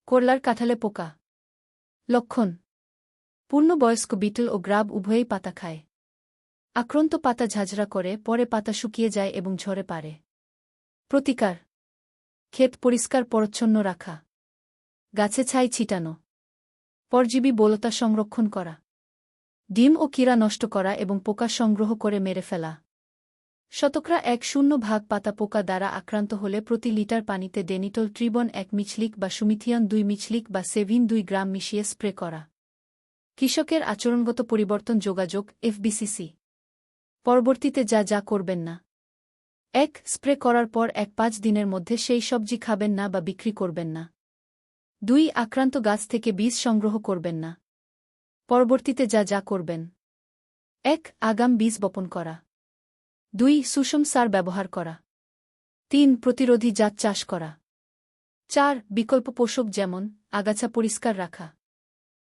করলার কাঁঠালে পোকা। লক্ষণ: পূর্ণবয়স্ক বিটল ও গ্রাব উভয়েই পাতা খায়। আক্রান্ত পাতা ঝাঁঝরা করে, পরে পাতা শুকিয়ে যায় এবং ঝরে পড়ে। প্রতিকার: ক্ষেত পরিষ্কার পরিচ্ছন্ন রাখা, গাছে ছাই ছিটানো, পরজীবী বলতা সংরক্ষণ করা, ডিম ও কীরা নষ্ট করা এবং পোকা সংগ্রহ করে মেরে ফেলা। শতকরা 1.0 পাতা পোকা দ্বারা আক্রান্ত হলে প্রতি লিটার পানিতে ডেনিটল ট্রিবন 1 মিচলিক বা সুমিথিয়ন 2 মিচলিক বা সেভিন 2 গ্রাম মিশিয়ে স্প্রে করা। কৃষকের আচরণগত পরিবর্তন যোগাযোগ FBCC। পরবর্তীতে যা করবেন না: 1. স্প্রে করার পর 1-5 দিনের মধ্যে সেই সবজি খাবেন না বা বিক্রি করবেন না। 2. আক্রান্ত গাছ থেকে বীজ সংগ্রহ করবেন না। পরবর্তীতে যা করবেন: 1. আগাম বীজ বপন করা। 2. সুষম সার ব্যবহার করা। 3. প্রতিরোধী জাত চাষ করা। 4. বিকল্প পোষক যেমন আগাছা পরিষ্কার রাখা।